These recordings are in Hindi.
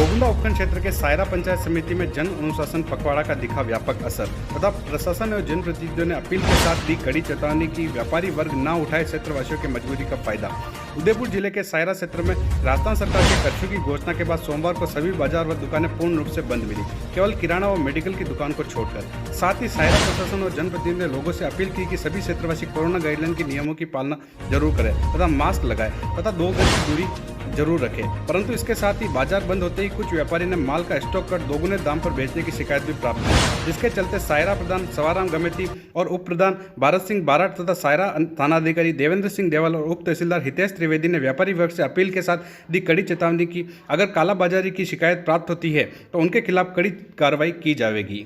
गोविंदा उपखंड क्षेत्र के सायरा पंचायत समिति में जन अनुशासन पखवाड़ा का दिखा व्यापक असर तथा प्रशासन और जनप्रतिनिधियों ने अपील के साथ दी कड़ी चेतावनी की व्यापारी वर्ग न उठाए क्षेत्रवासियों के मजबूरी का फायदा। उदयपुर जिले के सायरा क्षेत्र में राजस्थान सरकार के कर्फ्यू की घोषणा के बाद सोमवार को सभी बाजार व दुकानें पूर्ण रूप से बंद मिली, केवल किराना व मेडिकल की दुकान को छोड़कर। साथ ही सायरा प्रशासन और जनप्रतिनिधियों ने लोगों से अपील की कि सभी क्षेत्रवासी कोरोना गाइडलाइन के नियमों की पालना जरूर करें तथा मास्क लगाए तथा 2 गज की दूरी जरूर रखें। परंतु इसके साथ ही बाजार बंद होते ही कुछ व्यापारी ने माल का स्टॉक कर दोगुने दाम पर बेचने की शिकायत भी प्राप्त की, जिसके चलते सायरा प्रधान सवाराम गमेती और उप प्रधान भारत सिंह बाराट तथा सायरा थानाधिकारी देवेंद्र सिंह देवल और उप तहसीलदार हितेश त्रिवेदी ने व्यापारी वर्ग से अपील के साथ दी कड़ी चेतावनी की अगर कालाबाजारी की शिकायत प्राप्त होती है तो उनके खिलाफ कड़ी कार्रवाई की जाएगी।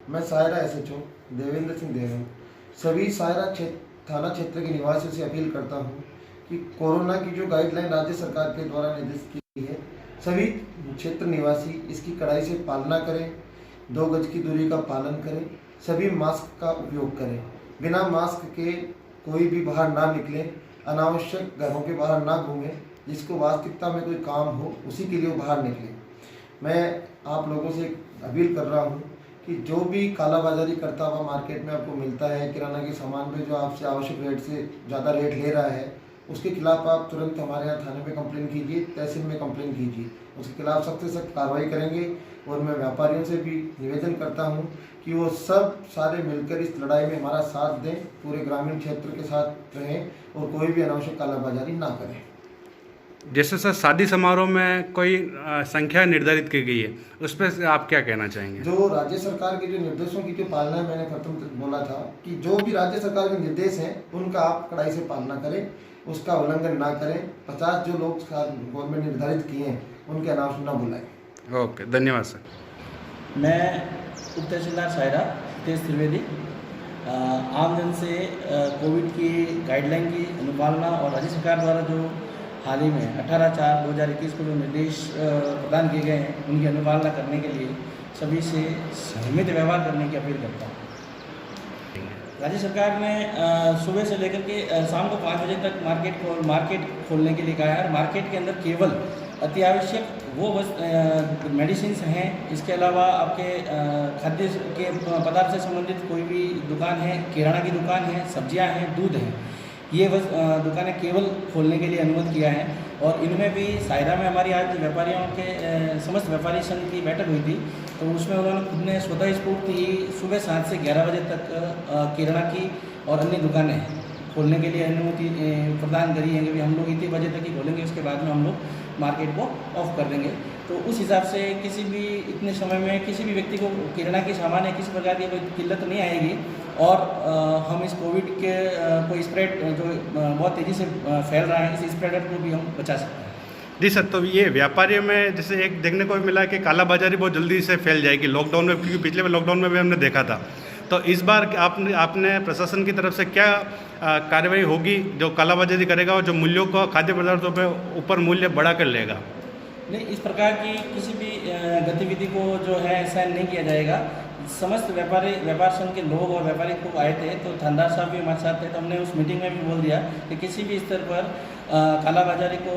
मैं सायरा SHO देवेंद्र सिंह देवल सभी सायरा थाना क्षेत्र के निवासियों से अपील करता हूं कि कोरोना की जो गाइडलाइन राज्य सरकार के द्वारा निर्देशित की है, सभी क्षेत्र निवासी इसकी कड़ाई से पालना करें, 2 गज की दूरी का पालन करें, सभी मास्क का उपयोग करें, बिना मास्क के कोई भी बाहर ना निकले, अनावश्यक घरों के बाहर ना घूमें, जिसको वास्तविकता में कोई काम हो उसी के लिए बाहर निकले। मैं आप लोगों से अपील कर रहा हूँ कि जो भी कालाबाजारी करता हुआ मार्केट में आपको मिलता है, किराना के सामान पे जो आपसे आवश्यक रेट से ज़्यादा रेट ले रहा है, उसके खिलाफ आप तुरंत हमारे यहाँ थाने में कंप्लेन कीजिए, तहसील में कंप्लेन कीजिए, उसके खिलाफ सख्त से सख्त कार्रवाई करेंगे। और मैं व्यापारियों से भी निवेदन करता हूँ कि वो सब सारे मिलकर इस लड़ाई में हमारा साथ दें, पूरे ग्रामीण क्षेत्र के साथ रहें और कोई भी अनावश्यक कालाबाजारी ना करें। जैसे सर शादी समारोह में कोई संख्या निर्धारित की गई है, उस पर आप क्या कहना चाहेंगे? जो राज्य सरकार के जो निर्देशों की जो पालना है, मैंने प्रथम बोला था कि जो भी राज्य सरकार के निर्देश हैं उनका आप कड़ाई से पालना करें, उसका उल्लंघन ना करें। 50 जो लोग गवर्नमेंट निर्धारित किए हैं उनके नाम से ना बुलाएं। ओके, धन्यवाद सर। मैं उप तहसीलदार सायरा हितेश त्रिवेदी आमजन से कोविड की गाइडलाइन की अनुपालना और राज्य सरकार द्वारा जो हाल ही में 18/4/2021 को जो निर्देश प्रदान किए गए हैं उनकी अनुपालना करने के लिए सभी से संयमित व्यवहार करने की अपील करता हूँ। राज्य सरकार ने सुबह से लेकर के शाम को 5 बजे तक मार्केट खोलने के लिए कहा है और मार्केट के अंदर केवल अति आवश्यक वो मेडिसिन हैं, इसके अलावा आपके खाद्य के पदार्थ से संबंधित कोई भी दुकान है, किराना की दुकान है, सब्जियां हैं, दूध है, ये दुकानें केवल खोलने के लिए अनुमति किया है। और इनमें भी सायरा में हमारी आज व्यापारियों के समस्त व्यापारी संघ की बैठक हुई थी, तो उसमें उन्होंने खुद ने स्वतः स्फूर्त ही सुबह 7 से 11 बजे तक किराना की और अन्य दुकानें खोलने के लिए अनुमति प्रदान करी है कि हम लोग इतने बजे तक ही खोलेंगे, उसके बाद में हम लोग मार्केट को ऑफ कर देंगे। तो उस हिसाब से किसी भी इतने समय में किसी भी व्यक्ति को किराना के सामान या किसी प्रकार की कोई किल्लत नहीं आएगी और हम इस कोविड के कोई स्प्रेड जो बहुत तेज़ी से फैल रहा है, इस स्प्रेडर को भी हम बचा सकते हैं। जी सर, तो ये व्यापारियों में जैसे एक देखने को मिला कि कालाबाजारी बहुत जल्दी से फैल जाएगी लॉकडाउन में, क्योंकि पिछले लॉकडाउन में भी हमने देखा था। तो इस बार आपने प्रशासन की तरफ से क्या कार्रवाई होगी जो कालाबाजारी करेगा और जो मूल्यों को खाद्य पदार्थों पे ऊपर मूल्य बढ़ा कर लेगा? नहीं, इस प्रकार की किसी भी गतिविधि को जो है साइन नहीं किया जाएगा। समस्त व्यापार संघ के लोग और व्यापारी को आए थे, तो थानेदार साहब भी हमारे साथ थे, तो हमने उस मीटिंग में भी बोल दिया कि किसी भी स्तर पर कालाबाजारी को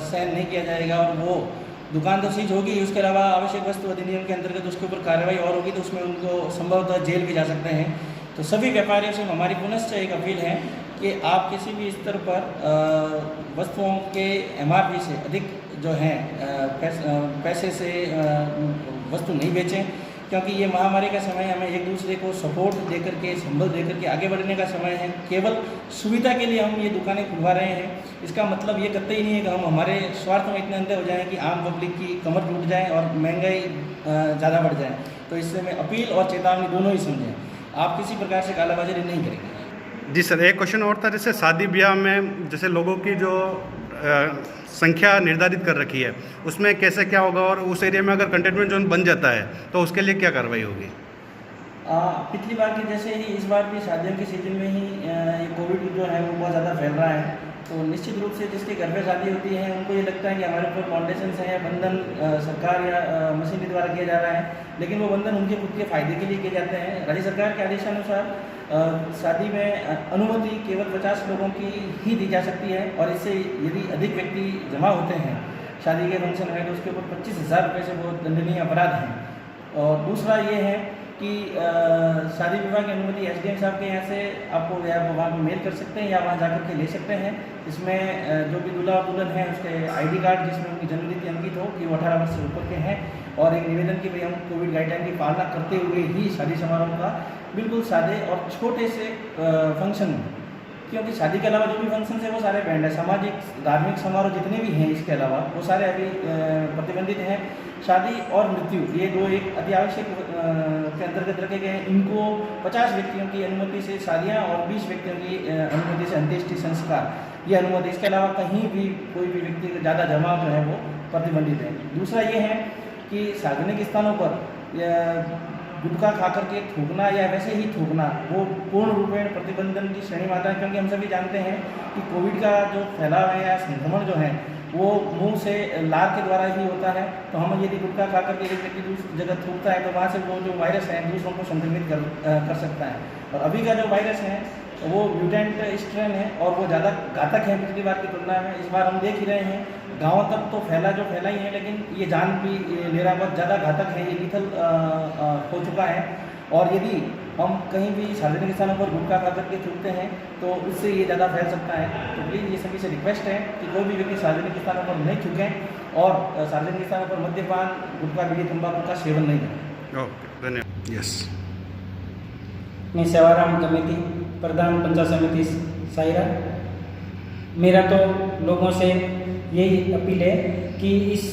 साइन नहीं किया जाएगा और वो दुकान तो सीज होगी, उसके अलावा आवश्यक वस्तु अधिनियम के अंतर्गत उसके ऊपर कार्रवाई और होगी, तो उसमें उनको संभवतः जेल भी जा सकते हैं। तो सभी व्यापारियों से हमारी पुनश्च एक अपील है कि आप किसी भी स्तर पर वस्तुओं के MRP से अधिक जो है पैसे से वस्तु नहीं बेचें, क्योंकि ये महामारी का समय है, हमें एक दूसरे को सपोर्ट देकर के, संबल देकर के आगे बढ़ने का समय है। केवल सुविधा के लिए हम ये दुकानें खुलवा रहे हैं, इसका मतलब ये कतई नहीं है कि हम हमारे स्वार्थ में इतने अंदर हो जाएं कि आम पब्लिक की कमर टूट जाए और महंगाई ज़्यादा बढ़ जाए। तो इससे मैं अपील और चेतावनी दोनों ही समझें, आप किसी प्रकार से कालाबाजारी नहीं करेंगे। जी सर, एक क्वेश्चन और था, जैसे शादी ब्याह में जैसे लोगों की जो संख्या निर्धारित कर रखी है उसमें कैसे क्या होगा और उस एरिया में अगर कंटेनमेंट जोन बन जाता है तो उसके लिए क्या कार्रवाई होगी? पिछली बार की जैसे ही इस बार भी शादियों के सीजन में ही ये कोविड जो है वो बहुत ज़्यादा फैल रहा है, तो निश्चित रूप से जिसके घर पे शादी होती है उनको ये लगता है कि हमारे ऊपर फाउंडेशन है या बंधन सरकार या मशीनरी द्वारा किया जा रहा है, लेकिन वो बंधन उनके खुद के फायदे के लिए किए जाते हैं। राज्य सरकार के आदेशानुसार शादी में अनुमति केवल 50 लोगों की ही दी जा सकती है और इससे यदि अधिक व्यक्ति जमा होते हैं शादी के फंक्शन है तो उसके ऊपर 25,000 रुपये से बहुत दंडनीय अपराध हैं। और दूसरा ये है कि शादी विवाह की अनुमति एसडीएम साहब के यहाँ से आपको या वहाँ पर मेल कर सकते हैं या वहाँ जाकर के ले सकते हैं। इसमें जो भी दूल्हा और दुल्हन है उसके आईडी कार्ड जिसमें उनकी जन्मतिथि अंकित हो कि वो 18 वर्ष से ऊपर के हैं, और एक निवेदन कि भाई हम कोविड गाइडलाइन की पालना करते हुए ही शादी समारोह का बिल्कुल सादे और छोटे से फंक्शन, क्योंकि शादी के अलावा जो भी फंक्शन है वो सारे बैंड है, सामाजिक धार्मिक समारोह जितने भी हैं इसके अलावा वो सारे अभी प्रतिबंधित हैं। शादी और मृत्यु ये दो एक अति आवश्यक के अंतर्गत रखे गए हैं। इनको 50 व्यक्तियों की अनुमति से शादियां और 20 व्यक्तियों की अनुमति से अंत्येष्टि संस्कार, ये अनुमति। इसके अलावा कहीं भी कोई भी व्यक्ति का ज़्यादा जमाव जो है वो प्रतिबंधित है। दूसरा ये है कि सार्वजनिक स्थानों पर गुटखा खा करके थूकना या वैसे ही थूकना वो पूर्ण रूप में प्रतिबंधन की श्रेणी में आता है, क्योंकि हम सभी जानते हैं कि कोविड का जो फैलाव है या संक्रमण जो है वो मुंह से लार के द्वारा ही होता है। तो हम यदि गुटखा खा करके एक व्यक्ति दूसरी जगह थूकता है तो वहाँ से वो जो वायरस है दूसरों को संक्रमित कर सकता है। और अभी का जो वायरस है वो म्यूटेंट स्ट्रेन है और वो ज़्यादा घातक है पिछली बार की तुलना में। इस बार हम देख ही रहे हैं गाँव तक तो फैला ही है, लेकिन ये जान भी ले रहा बहुत ज़्यादा घातक है, ये लीथल हो चुका है। और यदि हम कहीं भी सार्वजनिक स्थानों पर गुटखा खा करके थूकते हैं तो उससे ये ज़्यादा फैल सकता है। तो प्लीज़ ये सभी से रिक्वेस्ट है कि कोई भी व्यक्ति सार्वजनिक स्थानों पर नहीं थूकें और सार्वजनिक स्थानों पर मद्यपान, गुटखा, बीड़ी, तंबाकू का सेवन नहीं करें। ओके, धन्यवाद। यस, मैं सेवाराम कमेटी प्रधान पंचायत समिति सायरा। मेरा तो लोगों से यही अपील है कि इस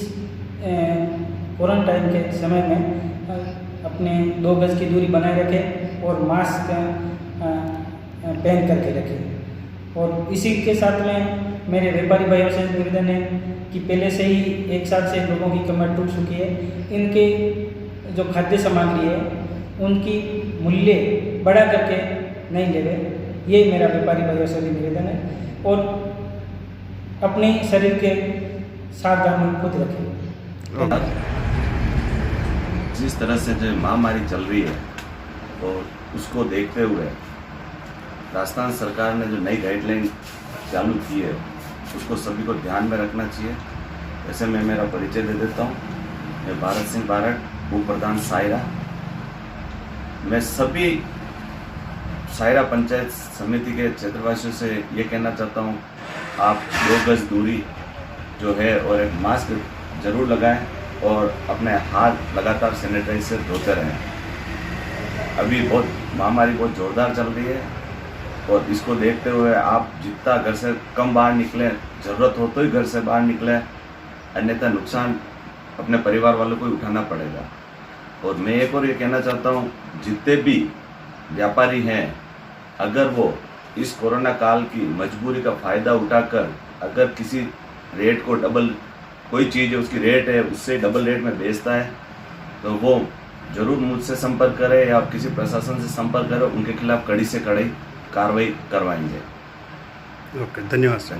क्वारंटाइन के समय में अपने 2 गज की दूरी बनाए रखें और मास्क पहन करके रखें। और इसी के साथ में मेरे व्यापारी भाइयों से निवेदन है कि पहले से ही 1 साल से लोगों की कमर टूट चुकी है, इनके जो खाद्य सामग्री है उनकी मूल्य बढ़ा करके नहीं लेवे, ये मेरा व्यापारी भाइयों से भी निवेदन है। और अपने शरीर के सावधानी खुद रखें। जिस तरह से जो महामारी चल रही है और उसको देखते हुए राजस्थान सरकार ने जो नई गाइडलाइन चालू की है उसको सभी को ध्यान में रखना चाहिए। वैसे मैं मेरा परिचय दे देता हूँ। मैं भारत सिंह बारट, उप प्रधान सायरा। मैं सभी सायरा पंचायत समिति के क्षेत्रवासियों से ये कहना चाहता हूँ, आप 2 गज दूरी जो है और एक मास्क जरूर लगाएं और अपने हाथ लगातार सैनिटाइज से धोते रहें। अभी बहुत महामारी बहुत ज़ोरदार चल रही है और इसको देखते हुए आप जितना घर से कम बाहर निकलें, ज़रूरत हो तो ही घर से बाहर निकलें, अन्यथा नुकसान अपने परिवार वालों को ही उठाना पड़ेगा। और मैं एक और ये कहना चाहता हूँ, जितने भी व्यापारी हैं अगर वो इस कोरोना काल की मजबूरी का फ़ायदा उठाकर अगर किसी रेट को डबल, कोई चीज़ है उसकी रेट है उससे डबल रेट में बेचता है तो वो ज़रूर मुझसे संपर्क करें या किसी प्रशासन से संपर्क करें, उनके खिलाफ कड़ी से कड़ी कार्रवाई करवाएंगे। ओके, धन्यवाद सर।